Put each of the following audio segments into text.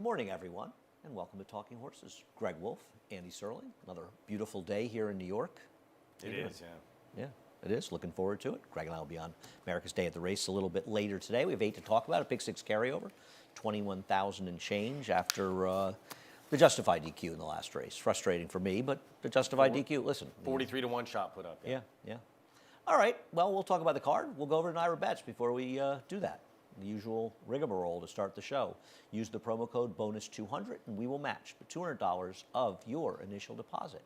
morning, everyone, and welcome to Talking Horses. Greg Wolf, Andy Serling. Another beautiful day here in New York. It is, yeah. Yeah, it is. Looking forward to it. Greg and I will be on America's Day at the Race a little bit later today. We have 8 to talk about. A Pick 6 carryover, 21,000 and change after the Justified DQ in the last race. Frustrating for me, but the Justified DQ, listen. 43 to 1 shot put up. Yeah. All right, well, we'll talk about the card. We'll go over to Naira Bets before we do that. The usual rigmarole to start the show. Use the promo code BONUS200 and we will match the $200 of your initial deposit.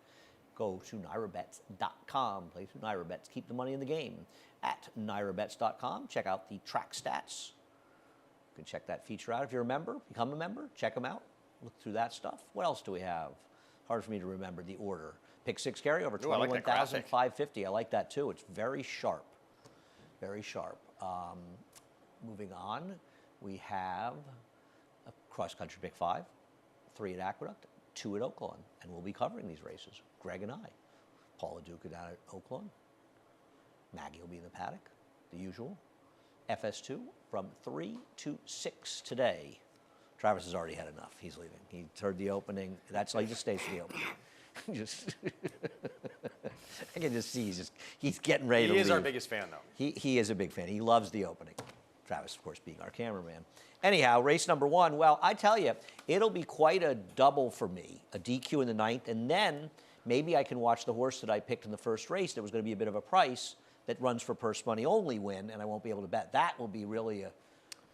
Go to NairaBets.com, play through NairaBets, keep the money in the game at NairaBets.com. Check out the track stats. You can check that feature out if you're a member. Become a member, check them out, look through that stuff. What else do we have? Hard for me to remember the order. Pick 6 carryover, 21,550. I like that too. It's very sharp. Very sharp. Moving on, we have a cross-country Pick 5, 3 at Aqueduct, 2 at Oaklawn, and we'll be covering these races, Greg and I. Paula Duca down at Oaklawn. Maggie will be in the paddock, the usual. FS2 from 3 to 6 today. Travis has already had enough. He's leaving. He heard the opening. That's how he just stays for the opening. I can just see he's getting ready to leave. He is our biggest fan, though. He is a big fan. He loves the opening. Travis, of course, being our cameraman. Anyhow, race number 1. Well, I tell you, it'll be quite a double for me. A DQ in the 9th, and then maybe I can watch the horse that I picked in the first race that was going to be a bit of a price that runs for purse money only win, and I won't be able to bet. That will be really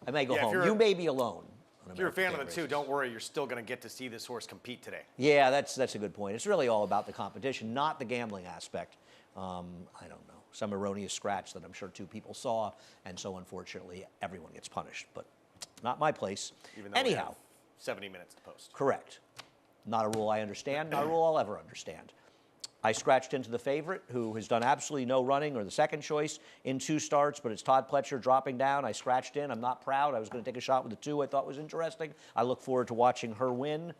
I may go home. You may be alone. If you're a fan of the 2, don't worry. You're still going to get to see this horse compete today. Yeah, that's a good point. It's really all about the competition, not the gambling aspect. I don't know. Some erroneous scratch that I'm sure 2 people saw, and so unfortunately everyone gets punished. But not my place. Even though anyhow, we have 70 minutes to post. Correct. Not a rule I understand, not a rule I'll ever understand. I scratched into the favorite, who has done absolutely no running, or the second choice in 2 starts, but it's Todd Pletcher dropping down. I scratched in. I'm not proud. I was going to take a shot with the 2 I thought was interesting. I look forward to watching her win.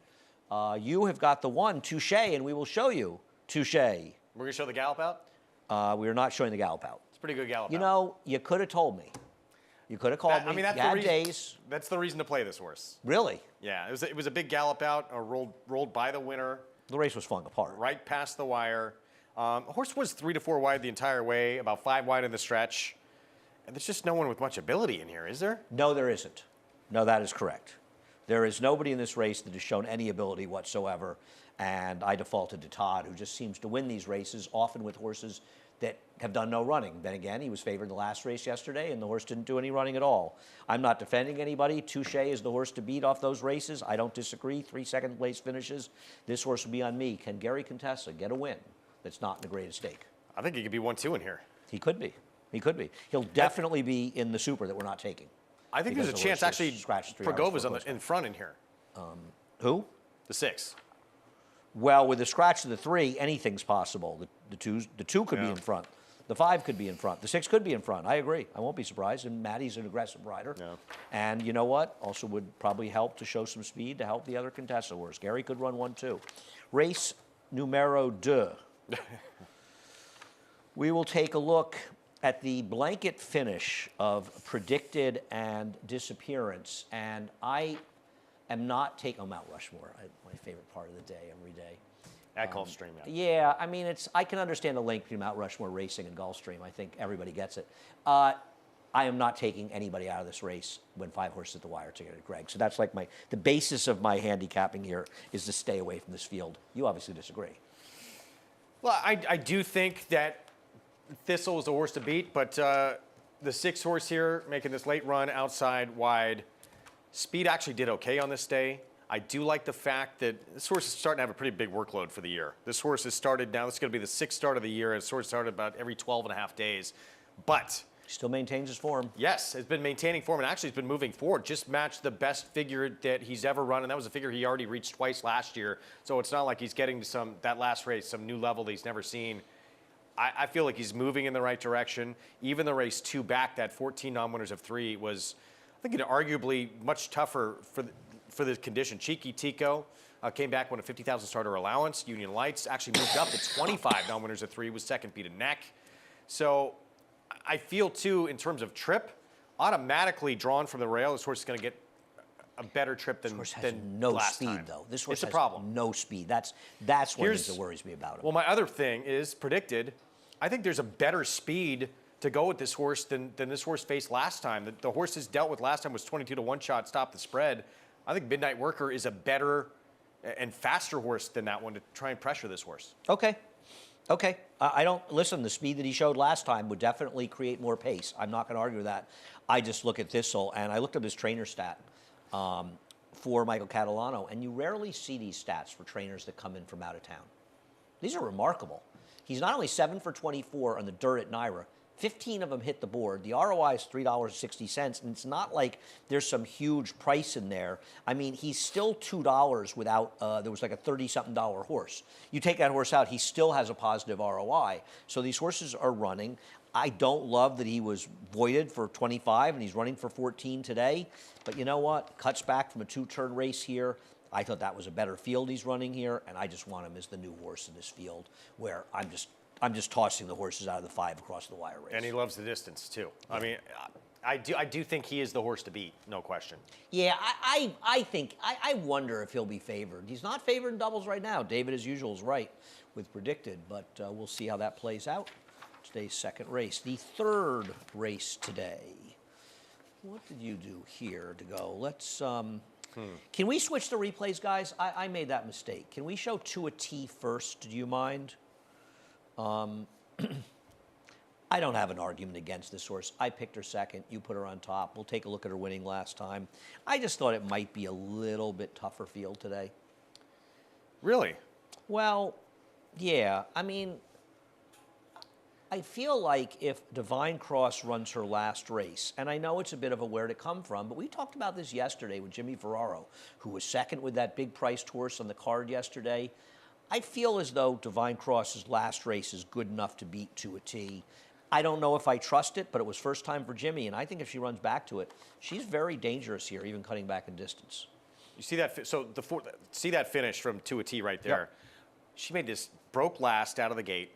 You have got the 1, Touche, and we will show you Touche. We're going to show the gallop out? We are not showing the gallop out. It's a pretty good gallop out. You know, you could have told me. You could have called me. I mean, that's the reason. That's the reason to play this horse. Really? Yeah, it was a big gallop out, rolled by the winner. The race was falling apart. Right past the wire. Horse was 3 to 4 wide the entire way, about 5 wide in the stretch. And there's just no one with much ability in here, is there? No, there isn't. No, that is correct. There is nobody in this race that has shown any ability whatsoever. And I defaulted to Todd, who just seems to win these races, often with horses that have done no running. Then again, he was favored in the last race yesterday, and the horse didn't do any running at all. I'm not defending anybody. Touche is the horse to beat off those races. I don't disagree. 3 second-place finishes. This horse will be on me. Can Gary Contessa get a win that's not in the greatest stake? I think he could be 1-2 in here. He could be. He could be. He'll definitely be in the Super that we're not taking. I think there's a chance, actually, Pergova's in front in here. Who? The 6. Well, with the scratch of the 3, anything's possible. The 2 could be in front. The 5 could be in front. The 6 could be in front. I agree. I won't be surprised. And Maddie's an aggressive rider. Yeah. And you know what? Also would probably help to show some speed to help the other Contessa horse. Gary could run 1-2. Race numero 2. We will take a look at the blanket finish of Predicted and Disappearance. And I am not taking Mount Rushmore, my favorite part of the day, every day. At Gulfstream, yeah. Yeah, I mean, I can understand the link between Mount Rushmore racing and Gulfstream. I think everybody gets it. I am not taking anybody out of this race when 5 horses at the wire together, Greg. So that's like the basis of my handicapping here is to stay away from this field. You obviously disagree. Well, I do think that Thistle is the horse to beat, but the 6 horse here making this late run outside wide. Speed actually did okay on this day. I do like the fact that this horse is starting to have a pretty big workload for the year. This horse has started now. This is going to be the 6th start of the year. This horse started about every 12 and a half days. But still maintains his form. Yes, has been maintaining form and actually has been moving forward. Just matched the best figure that he's ever run, and that was a figure he already reached twice last year. So it's not like he's getting to that last race, some new level that he's never seen. I feel like he's moving in the right direction. Even the race 2 back, that 14 non-winners of 3 was, I think, arguably much tougher for the condition. Cheeky Tico came back with a 50,000 starter allowance. Union Lights actually moved up to 25 non-winners of 3, was second, beat a neck. So I feel, too, in terms of trip, automatically drawn from the rail, this horse is going to get a better trip than This horse has than no last speed, time. though. This horse it's a has problem. no speed. That's one of the things Here's- that worries me about him. Well, my other thing is predicted. I think there's a better speed to go with this horse than this horse faced last time. The horses dealt with last time was 22 to 1 shot, stop the spread. I think Midnight Worker is a better and faster horse than that one to try and pressure this horse. Okay. Okay. I don't listen. The speed that he showed last time would definitely create more pace. I'm not going to argue with that. I just look at Thistle, and I looked up his trainer stat for Michael Catalano, and you rarely see these stats for trainers that come in from out of town. These are remarkable. He's not only 7 for 24 on the dirt at Naira, 15 of them hit the board. The ROI is $3.60, and it's not like there's some huge price in there. I mean, he's still $2 without, there was like a 30-something dollar horse. You take that horse out, he still has a positive ROI. So these horses are running. I don't love that he was voided for 25 and he's running for 14 today. But you know what? Cuts back from a 2-turn race here. I thought that was a better field he's running here, and I just want him as the new horse in this field, where I'm just tossing the horses out of the 5 across the wire race. And he loves the distance too. Yeah. I mean, I do think he is the horse to beat, no question. Yeah, I wonder if he'll be favored. He's not favored in doubles right now. David, as usual, is right with predicted, but we'll see how that plays out. Today's second race. The third race today. What did you do here to go? Let's, can we switch the replays, guys? I made that mistake. Can we show 2 a T first? Do you mind? I don't have an argument against this horse. I picked her second. You put her on top. We'll take a look at her winning last time. I just thought it might be a little bit tougher field today. Really? Well, yeah. I mean, I feel like if Divine Cross runs her last race, and I know it's a bit of a where to come from, but we talked about this yesterday with Jimmy Ferraro, who was second with that big priced horse on the card yesterday. I feel as though Divine Cross's last race is good enough to beat 2 a T. I don't know if I trust it, but it was first time for Jimmy, and I think if she runs back to it, she's very dangerous here, even cutting back in distance. You see that? So see that finish from 2 a T right there. Yep. She made this broke last out of the gate,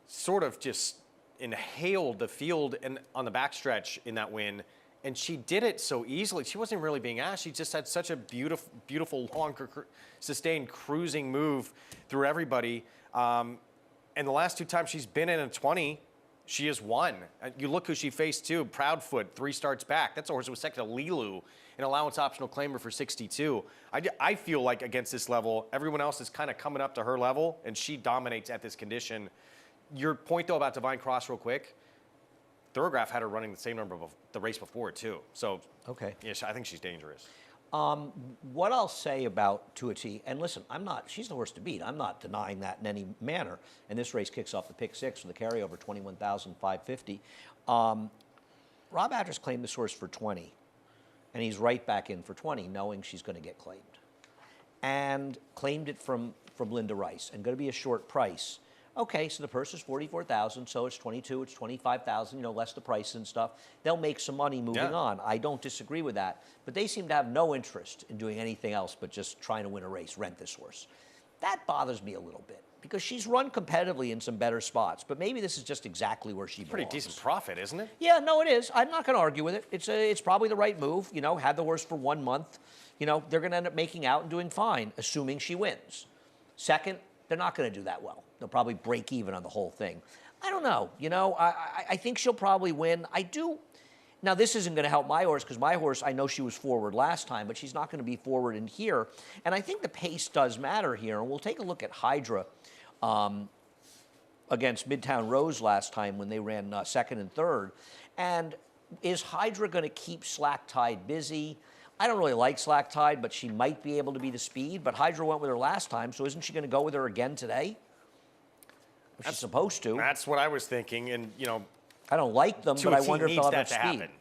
sort of just inhaled the field and on the backstretch in that win. And she did it so easily. She wasn't really being asked. She just had such a beautiful, long, sustained cruising move through everybody. And the last 2 times she's been in a 20, she has won. You look who she faced too. Proudfoot, 3 starts back. That's a horse that was second to Lilu, an allowance optional claimer for 62. I feel like against this level, everyone else is kind of coming up to her level, and she dominates at this condition. Your point though about Divine Cross, real quick. Thoroughgraph had her running the same number of the race before too. So okay, yeah, I think she's dangerous. What I'll say about 2 a T, and listen, she's the horse to beat. I'm not denying that in any manner. And this race kicks off the pick 6 with a carryover, 21,550. Rob Adris claimed this horse for 20, and he's right back in for 20, knowing she's going to get claimed. And claimed it from Linda Rice, and going to be a short price. Okay, so the purse is $44,000, so it's 22, it's 25,000, less the price and stuff. They'll make some money moving on. I don't disagree with that. But they seem to have no interest in doing anything else but just trying to win a race, rent this horse. That bothers me a little bit because she's run competitively in some better spots, but maybe this is just exactly where she belongs. Pretty decent profit, isn't it? Yeah, no, it is. I'm not going to argue with it. It's probably the right move. Had the horse for 1 month. They're going to end up making out and doing fine, assuming she wins. Second, they're not going to do that well. They'll probably break even on the whole thing. I don't know. I think she'll probably win. I do. Now, this isn't going to help my horse because my horse, I know she was forward last time, but she's not going to be forward in here. And I think the pace does matter here. And we'll take a look at Hydra against Midtown Rose last time when they ran second and third. And is Hydra going to keep Slack Tide busy? I don't really like Slack Tide, but she might be able to be the speed. But Hydra went with her last time, so isn't she going to go with her again today? If she's supposed to. That's what I was thinking, and I don't like them, but I wonder if they'll have that enough to speed. happen.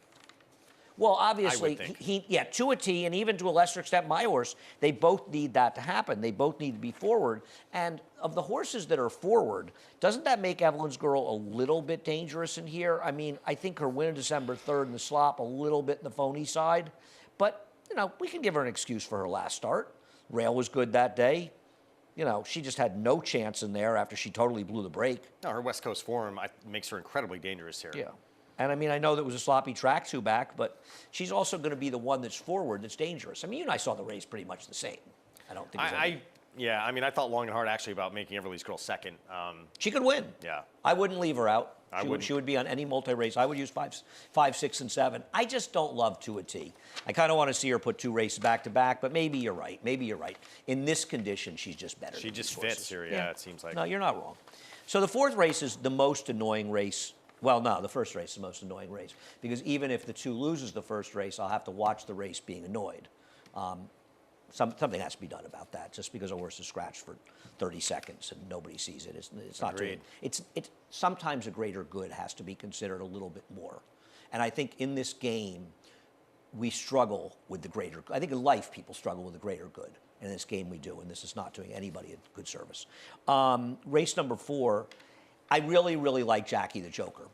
Well, obviously, I would think. 2 a T, and even to a lesser extent, my horse, they both need that to happen. They both need to be forward. And of the horses that are forward, doesn't that make Evelyn's Girl a little bit dangerous in here? I mean, I think her win in December 3rd in the slop, a little bit in the phony side. But, we can give her an excuse for her last start. Rail was good that day. She just had no chance in there after she totally blew the brake. No, her West Coast form makes her incredibly dangerous here. Yeah. And I mean, I know that was a sloppy track two back, but she's also going to be the one that's forward that's dangerous. I mean, you and I saw the race pretty much the same. I don't think I mean, I thought long and hard actually about making Everly's Girl second. she could win. Yeah. I wouldn't leave her out. wouldn't. She would be on any multi-race. I would use 5, 6, and 7. I just don't love 2 at T. I kind of want to see her put 2 races back to back, but maybe you're right. Maybe you're right. In this condition, she's just better. She than just these fits horses. here, yeah, it seems like. No, you're not wrong. So the 4th race is the most annoying race. Well, no, the first race is the most annoying race because even if the 2 loses the first race, I'll have to watch the race being annoyed. Something has to be done about that. Just because a horse is scratched for 30 seconds and nobody sees it, it's not doing. It's sometimes a greater good has to be considered a little bit more. And I think in this game, we struggle with the greater. I think in life people struggle with the greater good. And in this game we do, and this is not doing anybody a good service. Race number 4, I really, really like Jackie the Joker,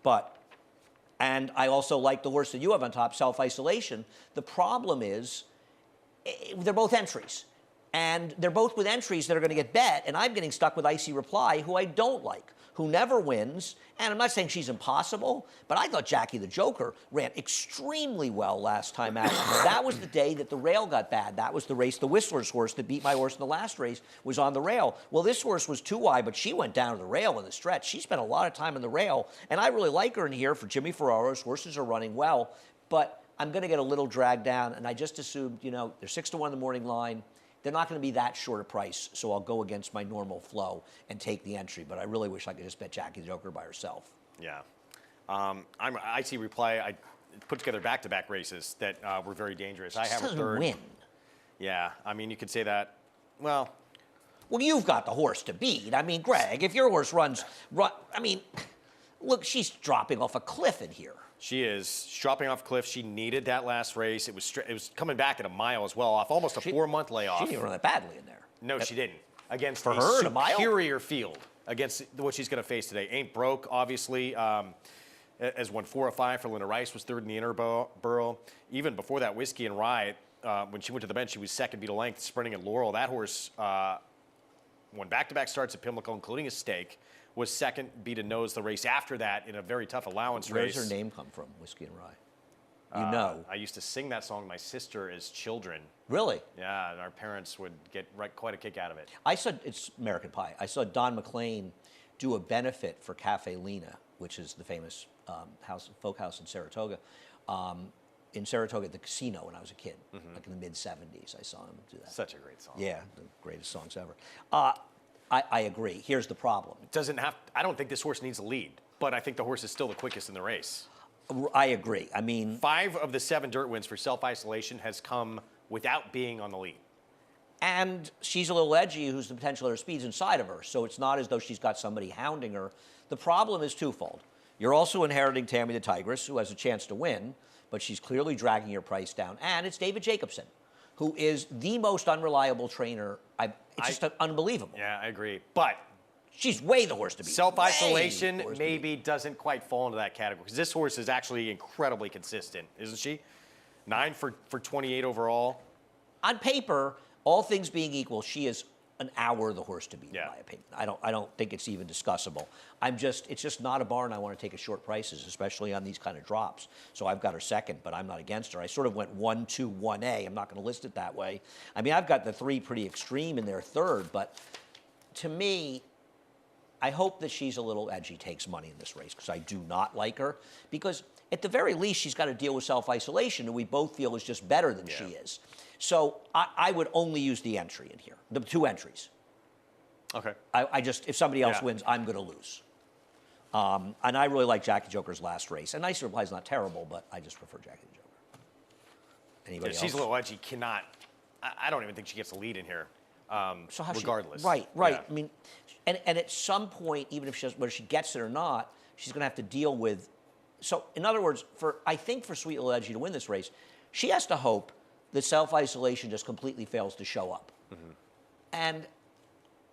and I also like the horse that you have on top, Self Isolation. The problem is, they're both entries. And they're both with entries that are going to get bet, and I'm getting stuck with Icy Reply, who I don't like, who never wins. And I'm not saying she's impossible, but I thought Jackie the Joker ran extremely well last time out. That was the day that the rail got bad. That was the race. The Whistler's horse that beat my horse in the last race was on the rail. Well, this horse was too wide, but she went down to the rail in the stretch. She spent a lot of time in the rail, and I really like her in here for Jimmy Ferraro's. Horses are running well, but I'm going to get a little dragged down, and I just assumed, they're 6-1 in the morning line. They're not going to be that short a price, so I'll go against my normal flow and take the entry. But I really wish I could just bet Jackie the Joker by herself. Yeah. I see Reply. I put together back-to-back races that were very dangerous. I have a doesn't third. win. Yeah. I mean, you could say that. Well, you've got the horse to beat. I mean, Greg, if your horse runs, I mean, look, she's dropping off a cliff in here. She is dropping off a cliff. She needed that last race. It was coming back at a mile as well, off almost a 4-month layoff. She didn't run that badly in there. No, she didn't. Against For a her, in a mile? superior field against what she's going to face today. Ain't Broke, obviously, as won 4 of 5 for Linda Rice, was 3rd in the Interborough. Even before that, Whiskey and Rye, when she went to the bench, she was 2nd, beat a length, sprinting at Laurel. That horse won back-to-back starts at Pimlico, including a stake. Was 2nd, beat a nose the race after that in a very tough allowance race. Where does her name come from, Whiskey and Rye? I used to sing that song to my sister as children. Really? Yeah, and our parents would get quite a kick out of it. I saw, it's American Pie. I saw Don McLean do a benefit for Cafe Lena, which is the famous folk house in Saratoga. In Saratoga at the casino when I was a kid, like in the mid-'70s, I saw him do that. Such a great song. Yeah, the greatest songs ever. I agree. Here's the problem. I don't think this horse needs a lead, but I think the horse is still the quickest in the race. I agree. I mean, 5 of the 7 dirt wins for Self Isolation has come without being on the lead. and she's a little edgy, who's the potential of her speed's inside of her, so it's not as though she's got somebody hounding her. The problem is twofold. You're also inheriting Tammy the Tigress, who has a chance to win, but she's clearly dragging your price down. And it's David Jacobson, who is the most unreliable trainer. It's just unbelievable. Yeah, I agree. But she's way the horse to beat. Self-isolation maybe doesn't quite fall into that category, because this horse is actually incredibly consistent, isn't she? 9 for 28 overall. On paper, all things being equal, she is an hour the horse to beat, in my opinion. I don't think it's even discussable. It's just not a barn I want to take at short prices, especially on these kind of drops. So I've got her second, but I'm not against her. I sort of went 1, 2, 1A. I'm not going to list it that way. I mean, I've got the 3 pretty extreme in their third, but to me, I hope that she's a little edgy, takes money in this race, because I do not like her. Because at the very least, she's got to deal with self-isolation, and we both feel is just better than she is. So I would only use the entry in here, the 2 entries. Okay. If somebody else wins, I'm going to lose. And I really like Jackie Joker's last race. And Nice Reply is not terrible, but I just prefer Jackie the Joker. Anybody else? She's a little edgy. I don't even think she gets a lead in here. So how regardless. Right. Yeah. I mean, and at some point, even if whether she gets it or not, she's going to have to deal with. So in other words, I think for Sweet Little Edgy to win this race, she has to hope that self-isolation just completely fails to show up. Mm-hmm. And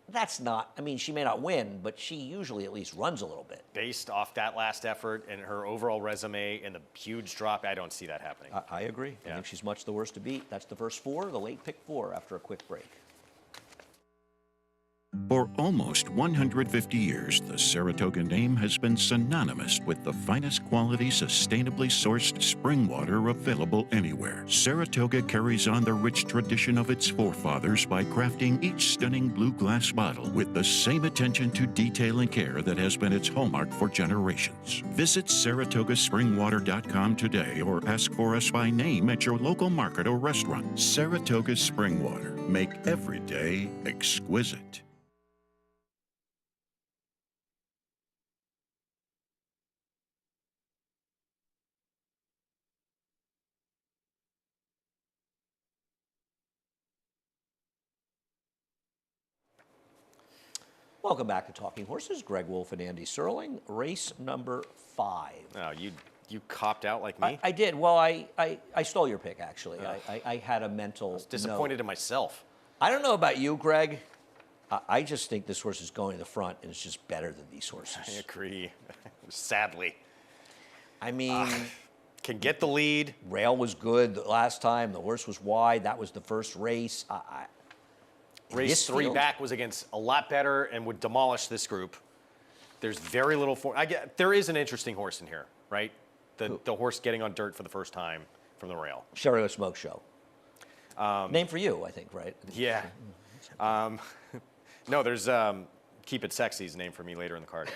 that's not, I mean, she may not win, but she usually at least runs a little bit. Based off that last effort and her overall resume and the huge drop, I don't see that happening. I agree. I think she's much the worst to beat. That's the first 4, the late pick 4 after a quick break. For almost 150 years, the Saratoga name has been synonymous with the finest quality, sustainably sourced spring water available anywhere. Saratoga carries on the rich tradition of its forefathers by crafting each stunning blue glass bottle with the same attention to detail and care that has been its hallmark for generations. Visit SaratogaSpringWater.com today or ask for us by name at your local market or restaurant. Saratoga Spring Water. Make every day exquisite. Welcome back to Talking Horses. Greg Wolf and Andy Serling. Race number 5. Oh, you copped out like me? I did. Well, I stole your pick, actually. I had a mental Disappointed note. in myself. I don't know about you, Greg. I just think this horse is going to the front, and it's just better than these I horses. agree. Sadly. I mean, Can get the lead. rail was good the last time. The horse was wide. That was the first race. In Race this 3 field- back was against a lot better and would demolish this group. There's very little form. There is an interesting horse in here, right? The horse getting on dirt for the first time from the rail. Sherry O Smoke Show. Name for you, I think, right? Yeah. No, there's Keep It Sexy's name for me later in the card.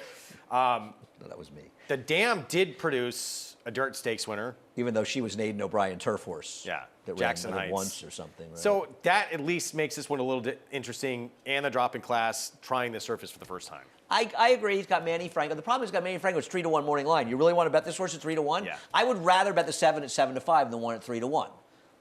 No, that was me. The Dam did produce a dirt stakes winner. Even though she was an Aidan O'Brien turf horse. Yeah, That Jackson ran I think, Heights. once or something. Right? So that at least makes this one a little interesting, and the drop in class, trying the surface for the first time. I agree. He's got Manny Franco. The problem is he's got Manny Franco. It's 3-1 morning line. You really want to bet this horse at 3-1? Yeah. I would rather bet the 7 at 7-5 than the 1 at 3-1.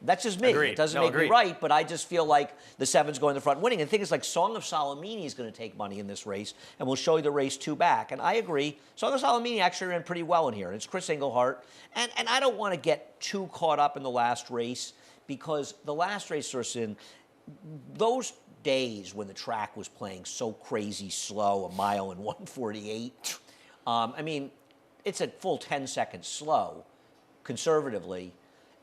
That's just me. Agreed. It doesn't No, make agreed. me right, but I just feel like the 7's going to the front winning. And the thing is, like, Song of Salamini is going to take money in this race, and we'll show you the race 2 back. And I agree. Song of Salamini actually ran pretty well in here. And it's Chris Englehart. And I don't want to get too caught up in the last race, because the last race was in those days when the track was playing so crazy slow, 1 mile and 1:48. I mean, it's a full 10 seconds slow, conservatively.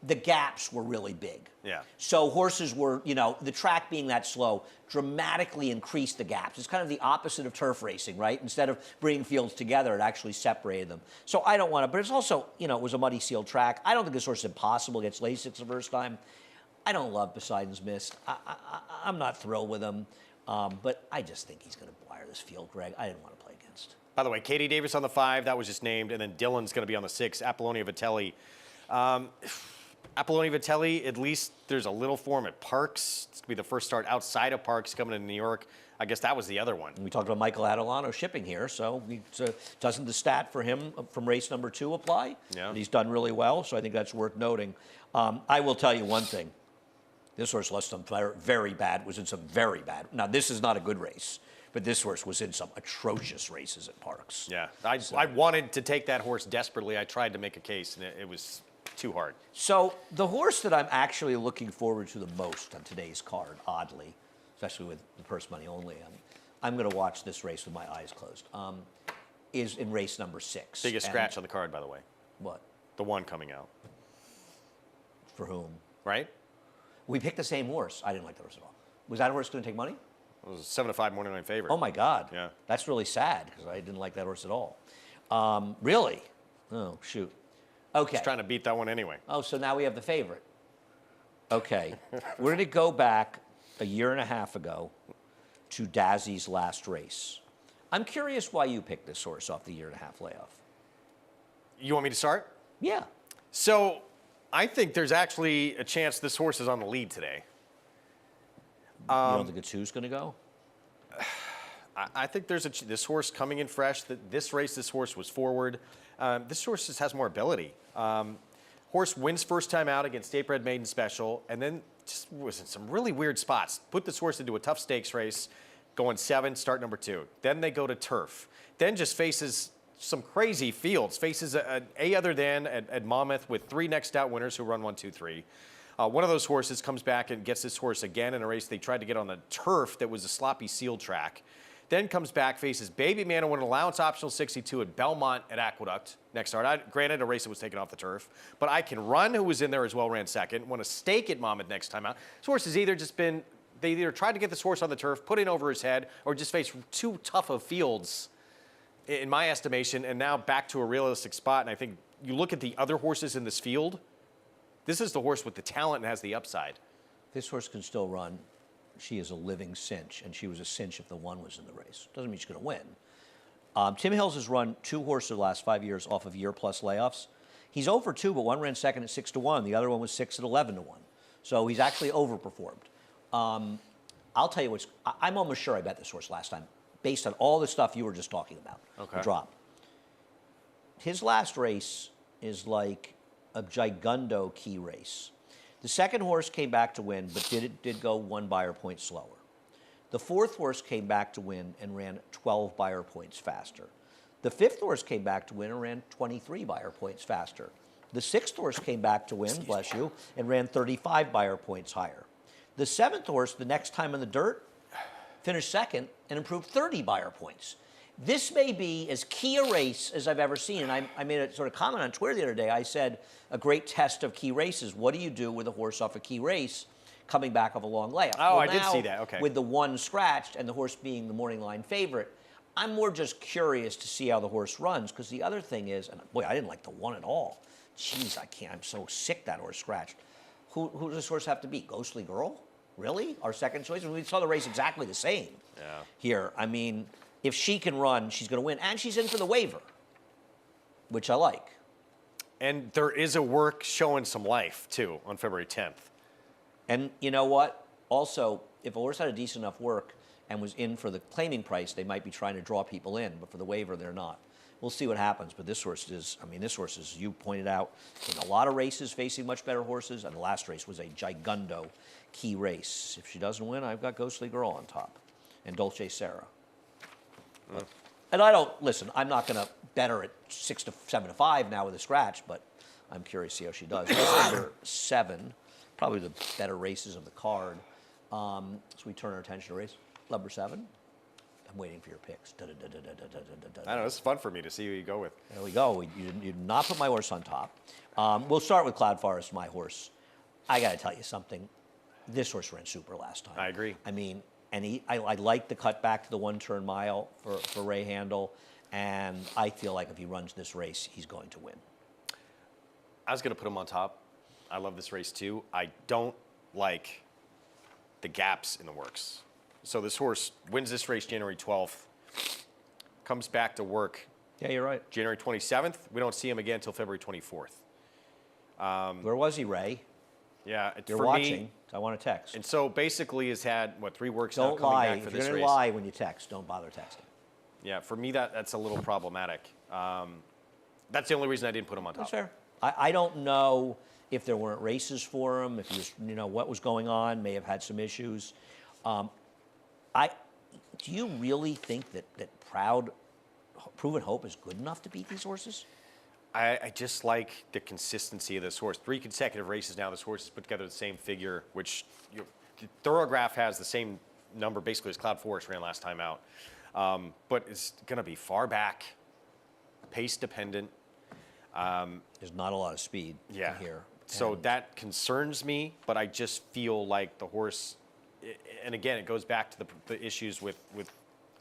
The gaps were really big. Yeah. So horses were, the track being that slow dramatically increased the gaps. It's kind of the opposite of turf racing, right? Instead of bringing fields together, it actually separated them. So I don't want to, but it's also, it was a muddy sealed track. I don't think this horse is impossible against Lasix the first time. I don't love Poseidon's Mist. I'm not thrilled with him, but I just think he's going to wire this field, Greg. I didn't want to play against. By the way, Katie Davis on the 5, that was just named, and then Dylan's going to be on the 6, Apollonia Vitelli. Apollonia Vitelli, at least there's a little form at Parks. It's going to be the first start outside of Parks coming to New York. I guess that was the other one. We talked about Michael Adelano shipping here, so doesn't the stat for him from race number 2 apply? Yeah. And he's done really well, so I think that's worth noting. I will tell you one thing. This horse lost some very bad, was in some very bad. Now, this is not a good race, but this horse was in some atrocious races at Parks. Yeah, I wanted to take that horse desperately. I tried to make a case, and it was too hard. So the horse that I'm actually looking forward to the most on today's card, oddly, especially with the purse money only, I'm going to watch this race with my eyes closed, is in race number 6. Biggest And scratch on the card, by the way. What? The 1 coming out, For whom? right? We picked the same horse. I didn't like that horse at all. Was that horse going to take money? It was a 7-5 morning line favorite. Oh, my God. Yeah. That's really sad because I didn't like that horse at all. Really? Oh, shoot. Okay. Just trying to beat that one anyway. Oh, so now we have the favorite. Okay. We're going to go back a year and a half ago to Dazzy's last race. I'm curious why you picked this horse off the year and a half layoff. You want me to start? Yeah. So I think there's actually a chance this horse is on the lead today. You don't think it's who's going to go? I think there's this horse coming in fresh. This race, this horse was forward. This horse just has more ability. Horse wins first time out against State Bred Maiden Special, and then just was in some really weird spots. Put this horse into a tough stakes race, going 7, start number 2. Then they go to turf. Then just faces some crazy fields. Faces an A other than at Monmouth with 3 next out winners who run 1, 2, 3. One of those horses comes back and gets this horse again in a race they tried to get on the turf that was a sloppy sealed track. Then comes back, faces Baby Man and won an allowance optional 62 at Belmont at Aqueduct next start. Granted, a race that was taken off the turf. But I Can Run, who was in there as well, ran second. Won a stake at Monmouth next time out. This horse has either just been they either tried to get this horse on the turf, put in over his head, or just faced too tough of fields, in my estimation, and now back to a realistic spot. And I think you look at the other horses in this field, this is the horse with the talent and has the upside. This horse can still run. She is a living cinch, and she was a cinch if the one was in the race. Doesn't mean she's going to win. Tim Hills has run 2 horses the last 5 years off of year-plus layoffs. He's over 2, but one ran second at 6-1. The other one was 6 at 11-1. So he's actually overperformed. I'll tell you what's. I'm almost sure I bet this horse last time, based on all the stuff you were just talking about. Okay. The drop. His last race is like a gigundo key race. The second horse came back to win, but did go 1 Beyer point slower. The fourth horse came back to win and ran 12 Beyer points faster. The fifth horse came back to win and ran 23 Beyer points faster. The sixth horse came back to win, bless you, and ran 35 Beyer points higher. The seventh horse, the next time in the dirt, finished second and improved 30 Beyer points. This may be as key a race as I've ever seen. And I made a sort of comment on Twitter the other day. I said, a great test of key races. What do you do with a horse off a key race coming back of a long layoff? Oh, well, I did now, see that. Okay. With the one scratched and the horse being the morning line favorite, I'm more just curious to see how the horse runs, because the other thing is, and boy, I didn't like the one at all. Jeez, I can't. I'm so sick that horse scratched. Who does this horse have to beat? Ghostly Girl? Really? Our second choice? We saw the race exactly the same here. I mean, if she can run, she's going to win. And she's in for the waiver, which I like. And there is a work showing some life, too, on February 10th. And you know what? Also, if a horse had a decent enough work and was in for the claiming price, they might be trying to draw people in. But for the waiver, they're not. We'll see what happens. But this horse is, this horse is, you pointed out, in a lot of races facing much better horses. And the last race was a gigundo key race. If she doesn't win, I've got Ghostly Girl on top and Dolce Sarah. And I don't, listen, I'm not going to bet her at 6 to 7 to 5 now with a scratch, but I'm curious to see how she does. Race number 7, probably the better races of the card. So we turn our attention to race number 7. I'm waiting for your picks. I don't know. It's fun for me to see who you go with. There we go. You did not put my horse on top. We'll start with Cloud Forest, my horse. I got to tell you something. This horse ran super last time. I agree. And I like the cut back to the 1-turn mile for Ray Handel, and I feel like if he runs this race, he's going to win. I was going to put him on top. I love this race, too. I don't like the gaps in the works. So this horse wins this race January 12th, comes back to work. Yeah, you're right. January 27th. We don't see him again until February 24th. Where was he, Ray? Yeah, You're for watching. me. I want to text. And so basically has had, 3 works now Don't coming lie. back for If this you're race. going to lie when you text, don't bother texting. Yeah, for me that's a little problematic. That's the only reason I didn't put him on top. That's fair. I don't know if there weren't races for him, if he was, what was going on, may have had some issues. Do you really think that Proven Hope is good enough to beat these horses? I just like the consistency of this horse. 3 consecutive races now, this horse has put together the same figure, which Thoroughgraph has the same number basically as Cloud Forest ran last time out. But it's going to be far back, pace dependent. There's not a lot of speed in here. So that concerns me, but I just feel like the horse, and again, it goes back to the issues with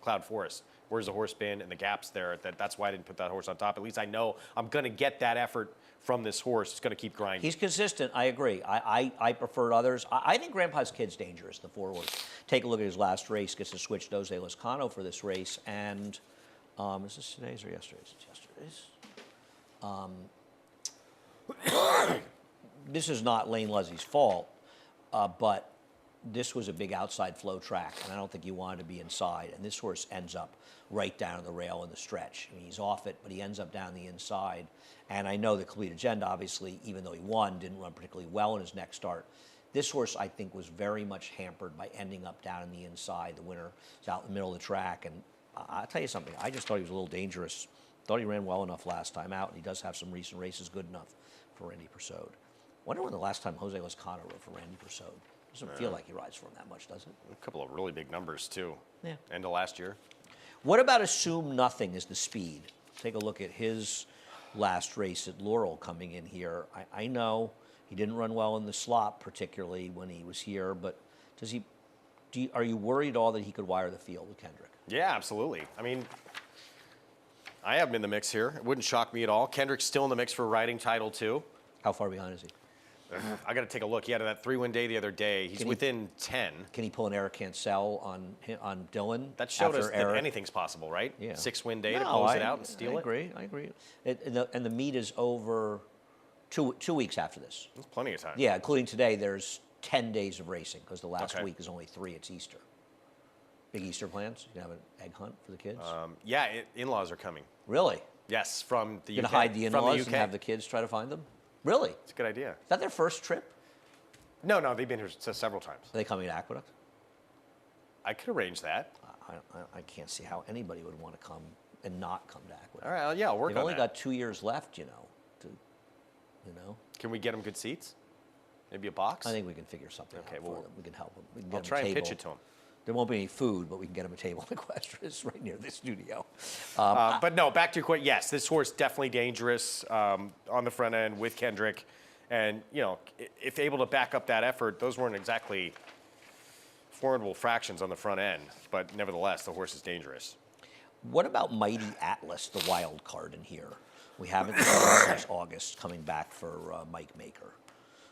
Cloud Forest. Where's the horse been and the gaps there? That's why I didn't put that horse on top. At least I know I'm going to get that effort from this horse. It's going to keep grinding. He's consistent. I agree. I preferred others. I think Grandpa's Kid's dangerous, the 4 horse. Take a look at his last race. Gets to switch Jose Lezcano for this race. And is this today's or yesterday's? It's yesterday's. This is not Lane Leslie's fault, but this was a big outside flow track, and I don't think you wanted to be inside. And this horse ends up right down the rail in the stretch. He's off it, but he ends up down the inside. And I know the Complete Agenda, obviously, even though he won, didn't run particularly well in his next start. This horse, I think, was very much hampered by ending up down in the inside. The winner is out in the middle of the track. And I'll tell you something, I just thought he was a little dangerous. Thought he ran well enough last time out, and he does have some recent races good enough for Randy Persaud. Wonder when the last time Jose Lezcano rode for Randy Persaud. Doesn't feel like he rides for him that much, does it? A couple of really big numbers, too. Yeah. End of last year. What about Assume Nothing is the speed? Take a look at his last race at Laurel coming in here. I know he didn't run well in the slop, particularly when he was here, but does he Are you worried at all that he could wire the field with Kendrick? Yeah, absolutely. I mean, I have him in the mix here. It wouldn't shock me at all. Kendrick's still in the mix for riding title too. How far behind is he? I got to take a look. He had that 3-win day the other day. He's within 10. Can he pull an Eric Cancel on Dylan? That showed us after that Eric? anything's possible, right? Yeah. 6-win day to No, close it out and steal I agree. And the meet is over 2 weeks after this. That's plenty of time. Yeah, including today, there's 10 days of racing because the last Okay. week is only 3. It's Easter. Big Easter plans? You can have an egg hunt for the kids? Yeah, in-laws are coming. Really? Yes, from the You're UK. going to hide the From in-laws UK. and have the kids try to find them? Really? Is It's a good idea. that their first trip? No, they've been here several times. Are they coming to Aqueduct? I could arrange that. I can't see how anybody would want to come and not come to Aqueduct. All right, yeah, I'll work They've on only that. got 2 years left, you know. Can we get them good seats? Maybe a box? I think we can figure something Okay, out well, for them. We can help them. We can I'll get them try a and table. pitch it to them. There won't be any food, but we can get them a table in Equestrian right near the studio. But no, back to your question. Yes, this horse definitely dangerous on the front end with Kendrick. And, if able to back up that effort, those weren't exactly formidable fractions on the front end. But nevertheless, the horse is dangerous. What about Mighty Atlas, the wild card in here? We haven't seen him since August, coming back for Mike Maker,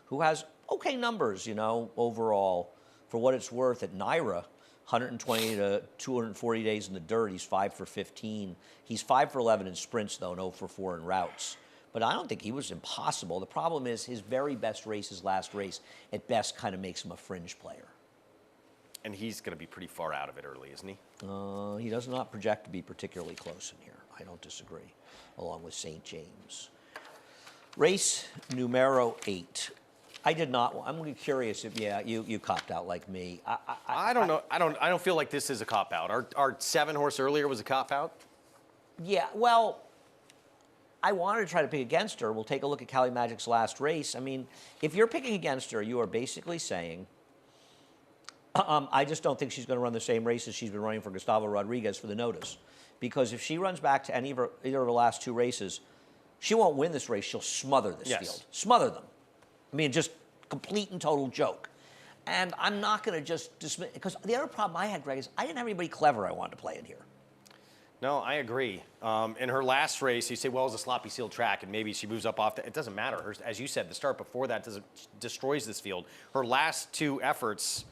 who has okay numbers, overall. For what it's worth, at Naira, 120 to 240 days in the dirt, he's 5 for 15. He's 5 for 11 in sprints, though, and 0 for 4 in routes. But I don't think he was impossible. The problem is his very best race, his last race, at best kind of makes him a fringe player. And he's going to be pretty far out of it early, isn't he? He does not project to be particularly close in here. I don't disagree, along with St. James. Race numero 8. I did not. I'm curious if you copped out like me. I don't know. I don't feel like this is a cop out. Our 7 horse earlier was a cop out. Yeah. Well, I wanted to try to pick against her. We'll take a look at Cali Magic's last race. I mean, if you're picking against her, you are basically saying, I just don't think she's going to run the same races she's been running for Gustavo Rodriguez for the Notice. Because if she runs back to either of her last 2 races, she won't win this race. She'll smother this field. Smother them. I mean, just complete and total joke. And I'm not going to just dismiss, because the other problem I had, Greg, is I didn't have anybody clever I wanted to play in here. No, I agree. In her last race, you say, well, it's a sloppy sealed track, and maybe she moves up off. It doesn't matter. As you said, the start before that destroys this field. Her last 2 efforts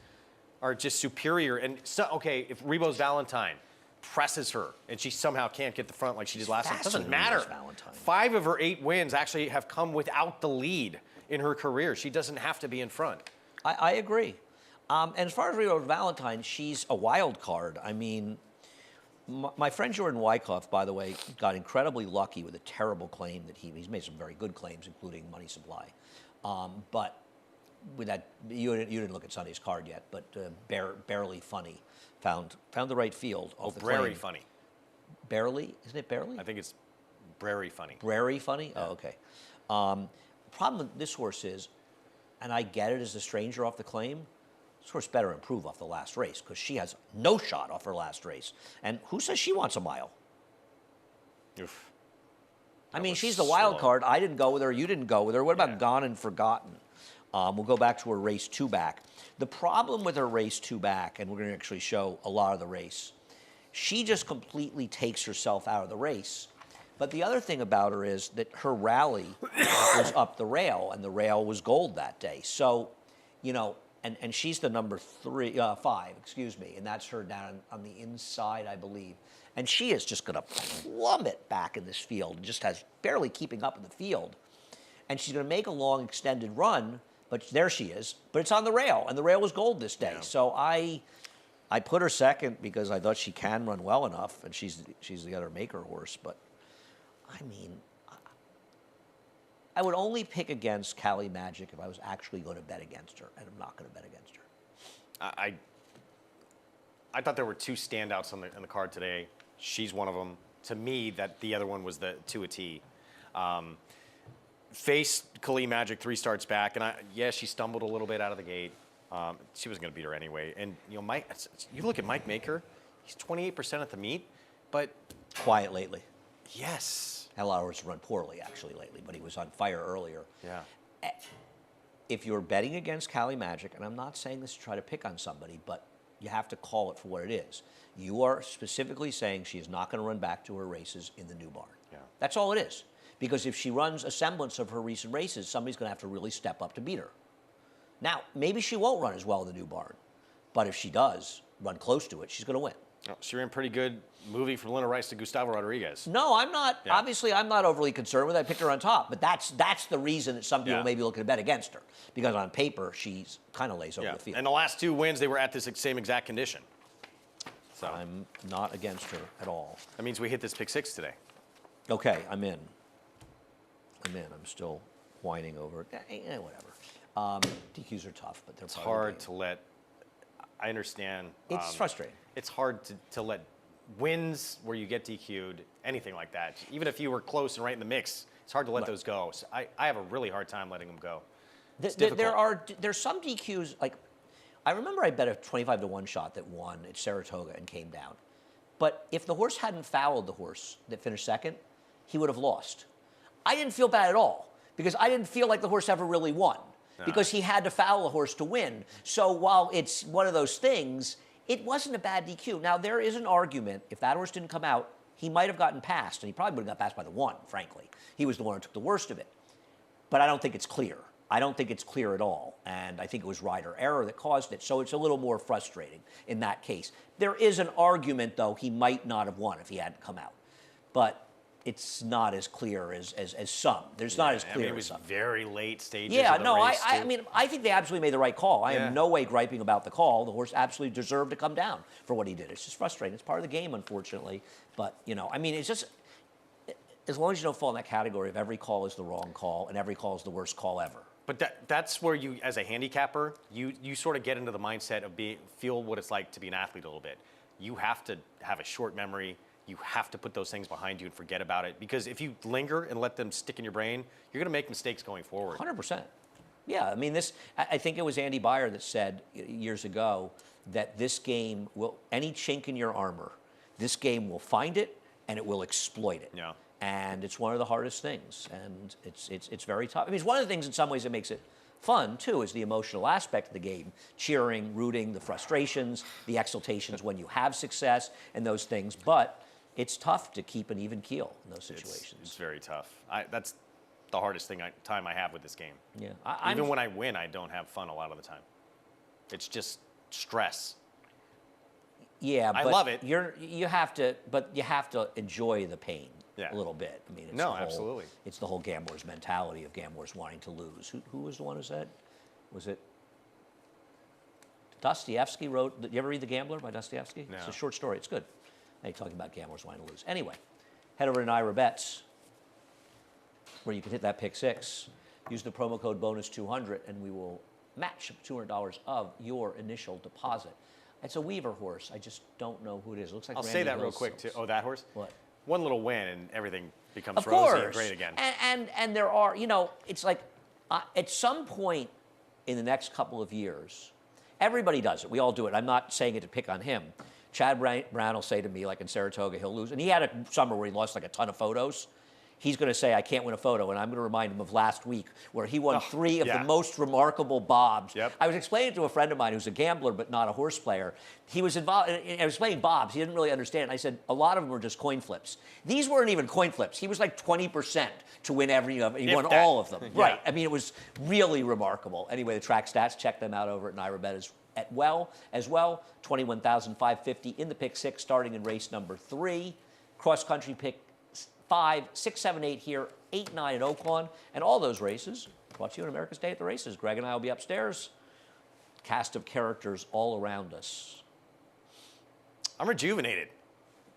are just superior. And if Rebo's Valentine presses her and she somehow can't get the front like she did last time, it doesn't matter. Valentine. 5 of her 8 wins actually have come without the lead in her career. She doesn't have to be in front. I agree. And as far as Reba Valentine, she's a wild card. I mean, my friend Jordan Wyckoff, by the way, got incredibly lucky with a terrible claim that he's made some very good claims, including money supply. But with that, you didn't look at Sunday's card yet, but Barely Funny found the right field off the claim. Very funny. Barely? Isn't it Barely? I think it's very funny. Brary Funny? Oh, okay. Problem with this horse is, and I get it as a stranger off the claim, this horse better improve off the last race because she has no shot off her last race. And who says she wants a mile? Oof. I mean, was she's the wild slow. card. I didn't go with her. You didn't go with her. What about Yeah. Gone and Forgotten? We'll go back to her race 2 back. The problem with her race 2 back, and we're going to actually show a lot of the race, she just completely takes herself out of the race. But the other thing about her is that her rally was up the rail, and the rail was gold that day. So, and she's the number 5, and that's her down on the inside, I believe. And she is just going to plummet back in this field and just has barely keeping up in the field. And she's going to make a long extended run, but there she is. But it's on the rail, and the rail was gold this day. Yeah. So I put her second because I thought she can run well enough, and she's the other Maker horse. But I mean, I would only pick against Cali Magic if I was actually going to bet against her, and I'm not going to bet against her. I thought there were 2 standouts on the card today. She's one of them. To me, that the other one was the to a T. Faced Kali Magic 3 starts back, and she stumbled a little bit out of the gate. She was going to beat her anyway. And Mike, you look at Mike Maker, he's 28% at the meet, but Quiet lately. yes, Had a lot of horses run poorly actually lately, but he was on fire earlier. yeah, If you're betting against Cali Magic, and I'm not saying this to try to pick on somebody, but You have to call it for what it is. You are specifically saying she is not going to run back to her races in the new barn. Yeah. That's all it is. Because if she runs a semblance of her recent races, somebody's going to have to really step up to beat her. Now, maybe she won't run as well in the new barn, but if she does run close to it, she's going to win. Oh, she ran pretty good moving from Lena Rice to Gustavo Rodriguez. No, I'm not. Yeah. Obviously, I'm not overly concerned with it. I picked her on top, but that's the reason that some people Yeah. may be looking to bet against her, because on paper she's kind of lays over Yeah. the field. And the last 2 wins, they were at this same exact condition. So I'm not against her at all. that means we hit this pick 6 today. Okay, I'm in. I'm still whining over it. Whatever. DQs are tough, but they're It's part of the hard game. to let. I understand. It's frustrating. It's hard to let wins where you get DQ'd, anything like that. Even if you were close and right in the mix, it's hard to let Right. those go. So I have a really hard time letting them go. It's There's difficult. some DQs, like, I remember I bet a 25-1 shot that won at Saratoga and came down. But if the horse hadn't fouled the horse that finished second, he would have lost. I didn't feel bad at all because I didn't feel like the horse ever really won because he had to foul the horse to win. So while it's one of those things, it wasn't a bad DQ. Now, there is an argument, if that horse didn't come out, he might have gotten passed, and he probably would have got passed by the 1, frankly. He was the one who took the worst of it. But I don't think it's clear. I don't think it's clear at all. And I think it was rider error that caused it. So it's a little more frustrating in that case. There is an argument, though, he might not have won if he hadn't come out. But it's not as clear as some. There's not as I mean, clear it as was some. very late stages. Yeah, of the no, race, I too. mean, I think they absolutely made the right call. I Yeah. am no way griping about the call. The horse absolutely deserved to come down for what he did. It's just frustrating. It's part of the game, unfortunately. But, I mean, it's just, as long as you don't fall in that category of every call is the wrong call and every call is the worst call ever. But that's where you, as a handicapper, you sort of get into the mindset of feel what it's like to be an athlete a little bit. You have to have a short memory. You have to put those things behind you and forget about it. Because if you linger and let them stick in your brain, you're going to make mistakes going forward. 100%. Yeah, I mean, I think it was Andy Beyer that said years ago that this game will, any chink in your armor, this game will find it and it will exploit it. Yeah. And it's one of the hardest things, and it's very tough. I mean, it's one of the things in some ways that makes it fun, too, is the emotional aspect of the game. Cheering, rooting, the frustrations, the exultations when you have success, and those things. But it's tough to keep an even keel in those situations. It's very tough. That's the hardest time I have with this game. Yeah. Even when I win, I don't have fun a lot of the time. It's just stress. Yeah, I but love it. you have to enjoy the pain Yeah. a little bit. I mean, it's No, the whole, absolutely. It's the whole gambler's mentality of gamblers wanting to lose. Who was the one who said? Was it Dostoevsky wrote? Did you ever read The Gambler by Dostoevsky? No. It's a short story. It's good. And he's talking about gamblers wanting to lose. Anyway, head over to Naira Bets, where you can hit that pick 6. Use the promo code bonus200, and we will match $200 of your initial deposit. It's a Weaver horse. I just don't know who it is. It looks like I'll Randy say that real Hills quick, too. Silks. Oh, that horse? What? One little win and everything becomes Of rosy course. and great again. And there are, it's like at some point in the next couple of years, everybody does it. We all do it. I'm not saying it to pick on him. Chad Brown will say to me, like in Saratoga, he'll lose. And he had a summer where he lost like a ton of photos. He's going to say, I can't win a photo. And I'm going to remind him of last week where he won 3 of yeah. the most remarkable bobs. Yep. I was explaining to a friend of mine who's a gambler but not a horse player. He was involved, and I was playing bobs. He didn't really understand. I said, a lot of them were just coin flips. These weren't even coin flips. He was like 20% to win every of them. He won that. all of them. Yeah. Right. I mean, it was really remarkable. Anyway, the track stats, check them out over at Naira Bet as well. 21,550 in the pick 6, starting in race number 3. Cross country pick 5, 6, 7, 8 here, 8, 9 at Oaklawn, and all those races brought to you on America's Day at the Races. Greg and I will be upstairs. Cast of characters all around us, I'm rejuvenated.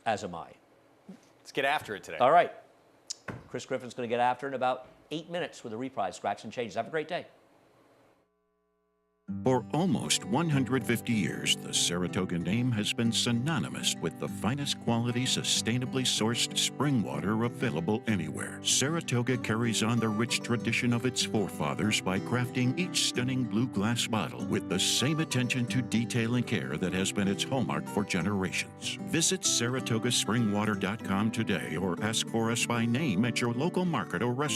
as am I. Let's get after it today. All right. Chris Griffin's going to get after in about 8 minutes with a reprise, scratch and changes. Have a great day. For almost 150 years, the Saratoga name has been synonymous with the finest quality, sustainably sourced spring water available anywhere. Saratoga carries on the rich tradition of its forefathers by crafting each stunning blue glass bottle with the same attention to detail and care that has been its hallmark for generations. Visit SaratogaSpringwater.com today or ask for us by name at your local market or restaurant.